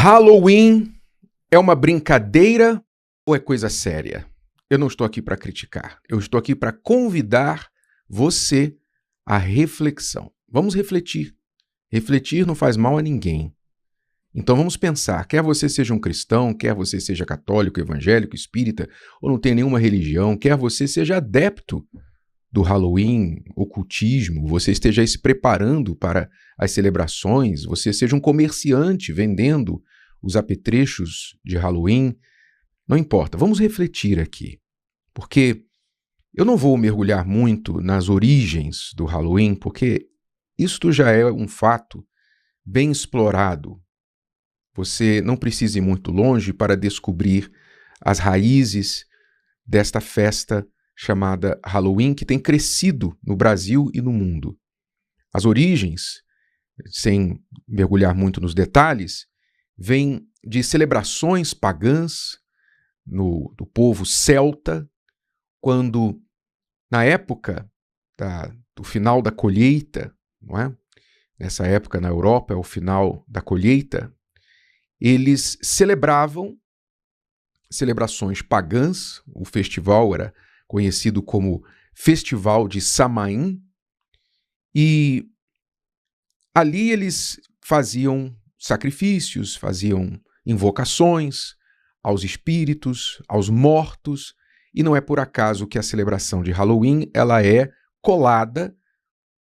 Halloween é uma brincadeira ou é coisa séria? Eu não estou aqui para criticar, eu estou aqui para convidar você à reflexão. Vamos refletir. Refletir não faz mal a ninguém. Então vamos pensar, quer você seja um cristão, quer você seja católico, evangélico, espírita, ou não tenha nenhuma religião, quer você seja adepto do Halloween, ocultismo, você esteja aí se preparando para as celebrações, você seja um comerciante vendendo os apetrechos de Halloween, não importa, vamos refletir aqui, porque eu não vou mergulhar muito nas origens do Halloween, porque isto já é um fato bem explorado. Você não precisa ir muito longe para descobrir as raízes desta festa chamada Halloween, que tem crescido no Brasil e no mundo. As origens, sem mergulhar muito nos detalhes, vêm de celebrações pagãs do povo celta, quando, na época do final da colheita, não é? Nessa época na Europa é o final da colheita, eles celebravam celebrações pagãs, o festival era conhecido como Festival de Samaim, e ali eles faziam sacrifícios, faziam invocações aos espíritos, aos mortos, e não é por acaso que a celebração de Halloween ela é colada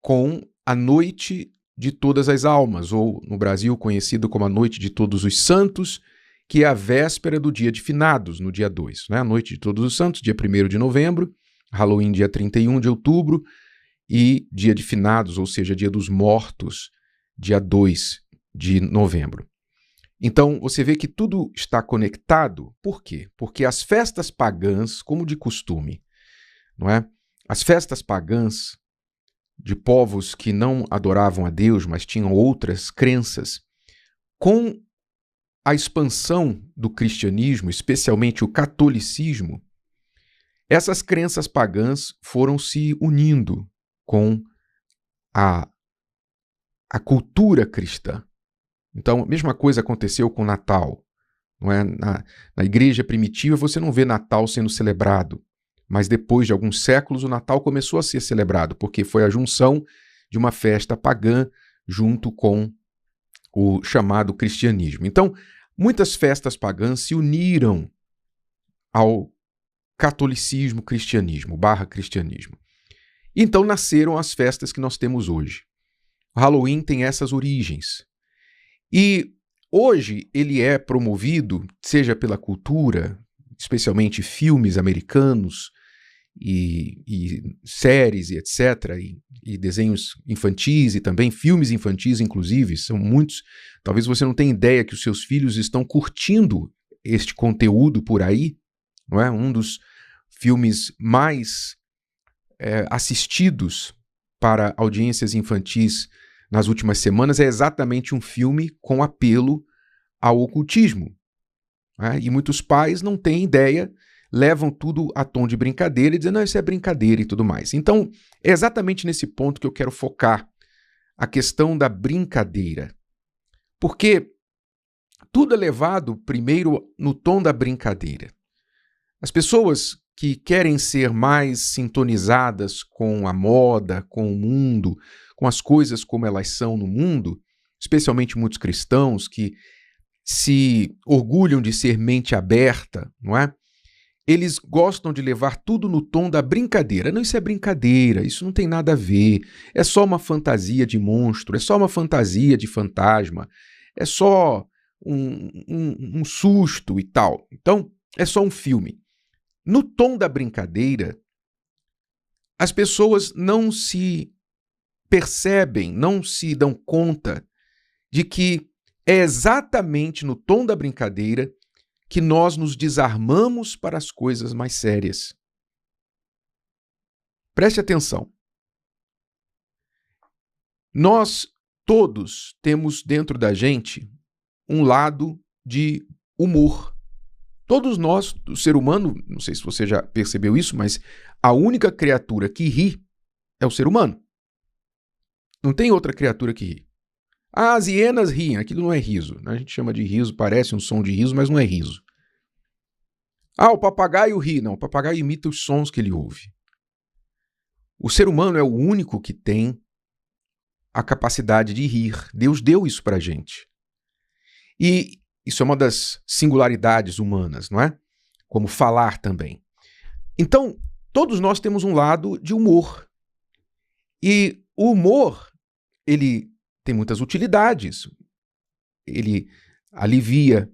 com a Noite de Todas as Almas, ou no Brasil conhecido como a Noite de Todos os Santos, que é a véspera do dia de finados, no dia 2, né? A Noite de Todos os Santos, dia 1º de novembro, Halloween dia 31 de outubro e dia de finados, ou seja, dia dos mortos, dia 2 de novembro. Então, você vê que tudo está conectado. Por quê? Porque as festas pagãs, como de costume, não é? As festas pagãs de povos que não adoravam a Deus, mas tinham outras crenças, com a expansão do cristianismo, especialmente o catolicismo, essas crenças pagãs foram se unindo com a cultura cristã. Então, a mesma coisa aconteceu com o Natal. Não é? Na igreja primitiva você não vê Natal sendo celebrado, mas depois de alguns séculos o Natal começou a ser celebrado, porque foi a junção de uma festa pagã junto com o chamado cristianismo. Então, muitas festas pagãs se uniram ao catolicismo, cristianismo, /cristianismo. Então nasceram as festas que nós temos hoje. O Halloween tem essas origens. E hoje ele é promovido, seja pela cultura, especialmente filmes americanos e séries e etc., e desenhos infantis e também filmes infantis, inclusive, são muitos. Talvez você não tenha ideia que os seus filhos estão curtindo este conteúdo por aí, não é? Um dos filmes mais assistidos para audiências infantis nas últimas semanas é exatamente um filme com apelo ao ocultismo. Né? E muitos pais não têm ideia, levam tudo a tom de brincadeira e dizem, não, isso é brincadeira e tudo mais. Então, é exatamente nesse ponto que eu quero focar a questão da brincadeira. Porque tudo é levado primeiro no tom da brincadeira. As pessoas que querem ser mais sintonizadas com a moda, com o mundo, com as coisas como elas são no mundo, especialmente muitos cristãos que se orgulham de ser mente aberta, não é? Eles gostam de levar tudo no tom da brincadeira. Não, isso é brincadeira, isso não tem nada a ver, é só uma fantasia de monstro, é só uma fantasia de fantasma, é só um susto e tal. Então, é só um filme. No tom da brincadeira, as pessoas não se percebem, não se dão conta de que é exatamente no tom da brincadeira que nós nos desarmamos para as coisas mais sérias. Preste atenção. Nós todos temos dentro da gente um lado de humor. Todos nós, o ser humano, não sei se você já percebeu isso, mas a única criatura que ri é o ser humano. Não tem outra criatura que ri. Ah, as hienas riem, aquilo não é riso. A gente chama de riso, parece um som de riso, mas não é riso. Ah, o papagaio ri. Não, o papagaio imita os sons que ele ouve. O ser humano é o único que tem a capacidade de rir. Deus deu isso pra gente. E isso é uma das singularidades humanas, não é? Como falar também. Então, todos nós temos um lado de humor. E o humor, ele tem muitas utilidades. Ele alivia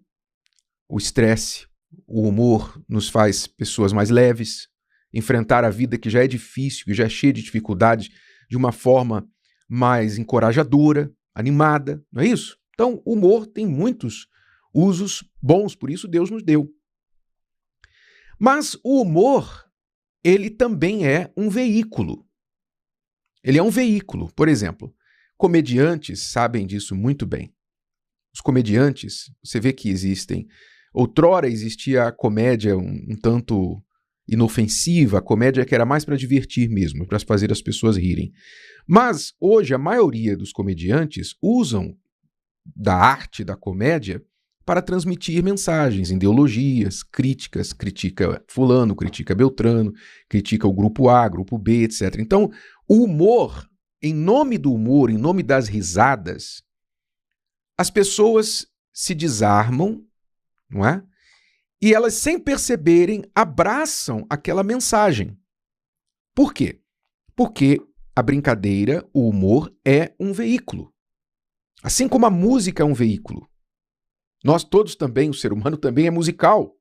o estresse. O humor nos faz pessoas mais leves, enfrentar a vida que já é difícil, que já é cheia de dificuldades, de uma forma mais encorajadora, animada, não é isso? Então, o humor tem muitos usos bons, por isso Deus nos deu. Mas o humor, ele também é um veículo. Ele é um veículo. Por exemplo, comediantes sabem disso muito bem. Os comediantes, você vê que existem. Outrora existia a comédia um tanto inofensiva, a comédia que era mais para divertir mesmo, para fazer as pessoas rirem. Mas hoje a maioria dos comediantes usam da arte da comédia para transmitir mensagens, ideologias, críticas, critica fulano, critica Beltrano, critica o grupo A, grupo B, etc. Então, o humor, em nome do humor, em nome das risadas, as pessoas se desarmam, não é? E elas, sem perceberem, abraçam aquela mensagem. Por quê? Porque a brincadeira, o humor, é um veículo. Assim como a música é um veículo. Nós todos também, o ser humano também é musical.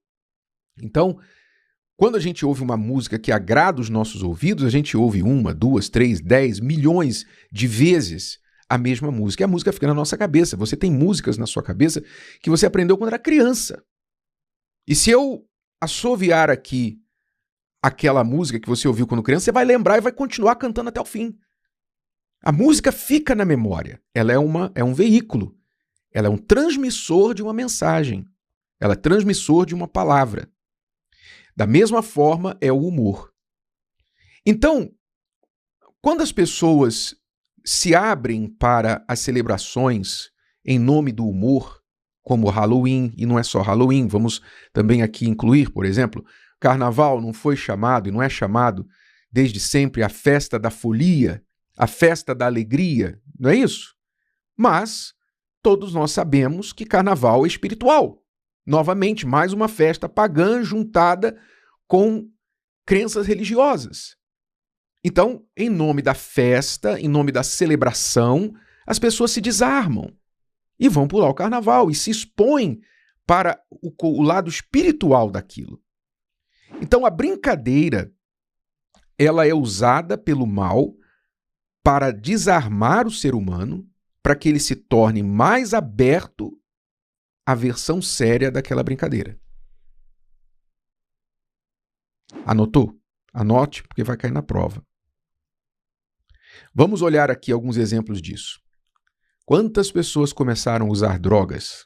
Então, quando a gente ouve uma música que agrada os nossos ouvidos, a gente ouve 1, 2, 3, 10 milhões de vezes a mesma música. E a música fica na nossa cabeça. Você tem músicas na sua cabeça que você aprendeu quando era criança. E se eu assoviar aqui aquela música que você ouviu quando criança, você vai lembrar e vai continuar cantando até o fim. A música fica na memória. Ela é um veículo. Ela é um transmissor de uma mensagem. Ela é transmissor de uma palavra. Da mesma forma é o humor. Então, quando as pessoas se abrem para as celebrações em nome do humor, como Halloween, e não é só Halloween, vamos também aqui incluir, por exemplo, Carnaval não foi chamado e não é chamado desde sempre a festa da folia, a festa da alegria, não é isso? Mas todos nós sabemos que Carnaval é espiritual. Novamente, mais uma festa pagã juntada com crenças religiosas. Então, em nome da festa, em nome da celebração, as pessoas se desarmam e vão pular o Carnaval e se expõem para o lado espiritual daquilo. Então, a brincadeira, ela é usada pelo mal para desarmar o ser humano, para que ele se torne mais aberto à versão séria daquela brincadeira. Anotou? Anote, porque vai cair na prova. Vamos olhar aqui alguns exemplos disso. Quantas pessoas começaram a usar drogas,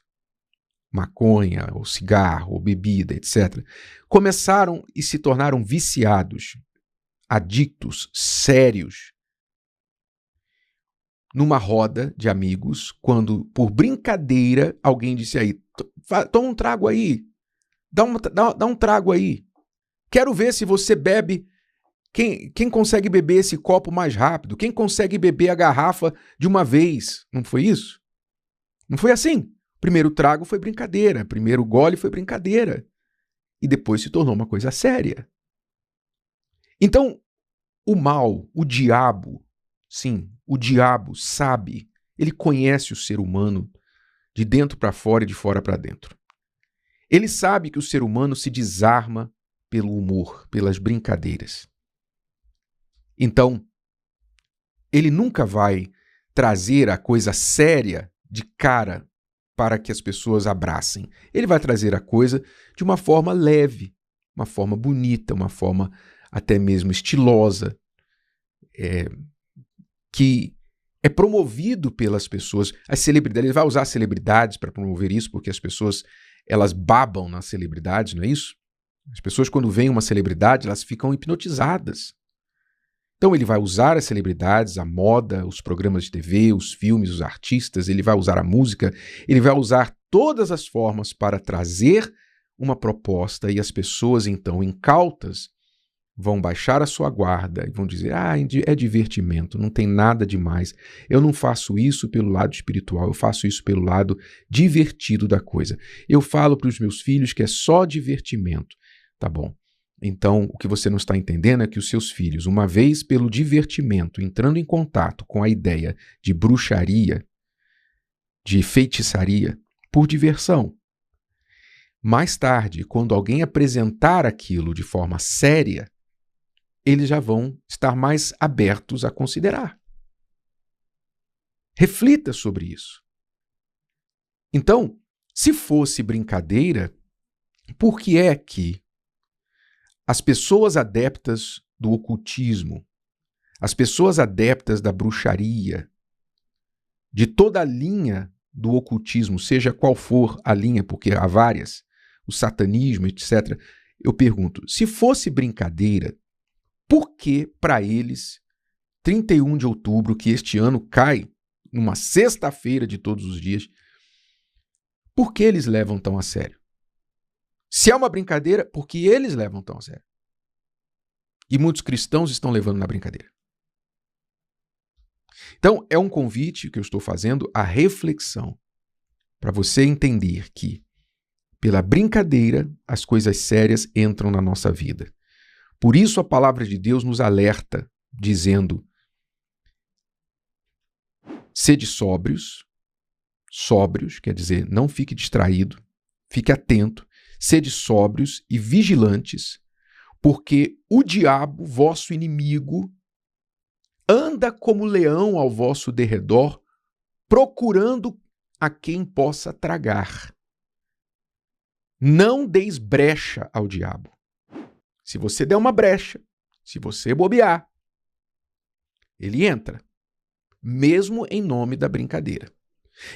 maconha, ou cigarro, ou bebida, etc., começaram e se tornaram viciados, adictos, sérios, numa roda de amigos, quando, por brincadeira, alguém disse aí, toma um trago aí, dá um trago aí. Quero ver se você bebe, quem consegue beber esse copo mais rápido, quem consegue beber a garrafa de uma vez. Não foi isso? Não foi assim. O primeiro trago foi brincadeira, o primeiro gole foi brincadeira. E depois se tornou uma coisa séria. Então, o mal, o diabo, sim, o diabo sabe, ele conhece o ser humano de dentro para fora e de fora para dentro. Ele sabe que o ser humano se desarma pelo humor, pelas brincadeiras. Então, ele nunca vai trazer a coisa séria de cara para que as pessoas abracem. Ele vai trazer a coisa de uma forma leve, uma forma bonita, uma forma até mesmo estilosa, que é promovido pelas pessoas. As celebridades, ele vai usar as celebridades para promover isso, porque as pessoas, elas babam nas celebridades, não é isso? As pessoas, quando veem uma celebridade, elas ficam hipnotizadas. Então ele vai usar as celebridades, a moda, os programas de TV, os filmes, os artistas, ele vai usar a música, ele vai usar todas as formas para trazer uma proposta e as pessoas, então, incautas, vão baixar a sua guarda e vão dizer, é divertimento, não tem nada demais, eu não faço isso pelo lado espiritual, eu faço isso pelo lado divertido da coisa. Eu falo para os meus filhos que é só divertimento, tá bom? Então, o que você não está entendendo é que os seus filhos, uma vez pelo divertimento, entrando em contato com a ideia de bruxaria, de feitiçaria, por diversão, mais tarde, quando alguém apresentar aquilo de forma séria, eles já vão estar mais abertos a considerar. Reflita sobre isso. Então, se fosse brincadeira, por que é que as pessoas adeptas do ocultismo, as pessoas adeptas da bruxaria, de toda a linha do ocultismo, seja qual for a linha, porque há várias, o satanismo, etc., eu pergunto, se fosse brincadeira, por que para eles, 31 de outubro, que este ano cai numa sexta-feira de todos os dias, por que eles levam tão a sério? Se é uma brincadeira, por que eles levam tão a sério? E muitos cristãos estão levando na brincadeira. Então, é um convite que eu estou fazendo à reflexão, para você entender que, pela brincadeira, as coisas sérias entram na nossa vida. Por isso a palavra de Deus nos alerta, dizendo, sede sóbrios, quer dizer, não fique distraído, fique atento, sede sóbrios e vigilantes, porque o diabo, vosso inimigo, anda como leão ao vosso derredor, procurando a quem possa tragar. Não deis brecha ao diabo. Se você der uma brecha, se você bobear, ele entra, mesmo em nome da brincadeira.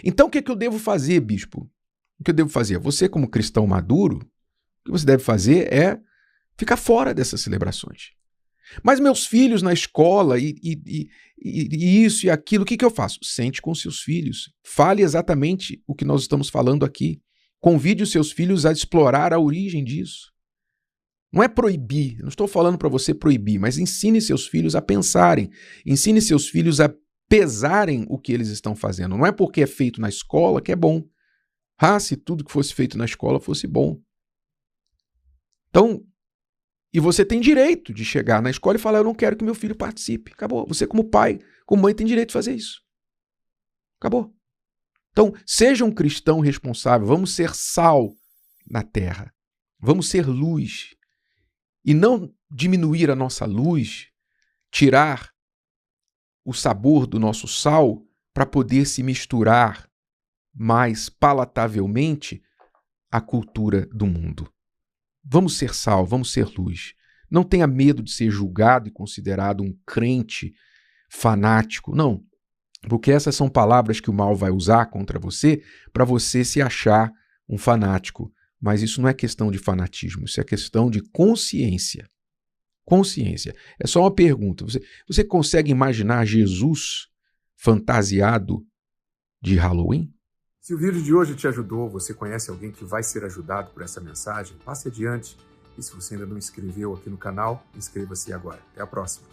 Então, o que eu devo fazer, bispo? O que eu devo fazer? Você, como cristão maduro, o que você deve fazer é ficar fora dessas celebrações. Mas meus filhos na escola e isso e aquilo, o que eu faço? Sente com seus filhos. Fale exatamente o que nós estamos falando aqui. Convide os seus filhos a explorar a origem disso. Não é proibir, não estou falando para você proibir, mas ensine seus filhos a pensarem, ensine seus filhos a pesarem o que eles estão fazendo. Não é porque é feito na escola que é bom. Se tudo que fosse feito na escola fosse bom. Então, e você tem direito de chegar na escola e falar, eu não quero que meu filho participe. Acabou. Você como pai, como mãe, tem direito de fazer isso. Acabou. Então, seja um cristão responsável, vamos ser sal na terra, vamos ser luz. E não diminuir a nossa luz, tirar o sabor do nosso sal para poder se misturar mais palatavelmente à cultura do mundo. Vamos ser sal, vamos ser luz. Não tenha medo de ser julgado e considerado um crente fanático. Não, porque essas são palavras que o mal vai usar contra você para você se achar um fanático. Mas isso não é questão de fanatismo, isso é questão de consciência. Consciência. É só uma pergunta. Você consegue imaginar Jesus fantasiado de Halloween? Se o vídeo de hoje te ajudou, você conhece alguém que vai ser ajudado por essa mensagem, passe adiante. E se você ainda não inscreveu aqui no canal, inscreva-se agora. Até a próxima.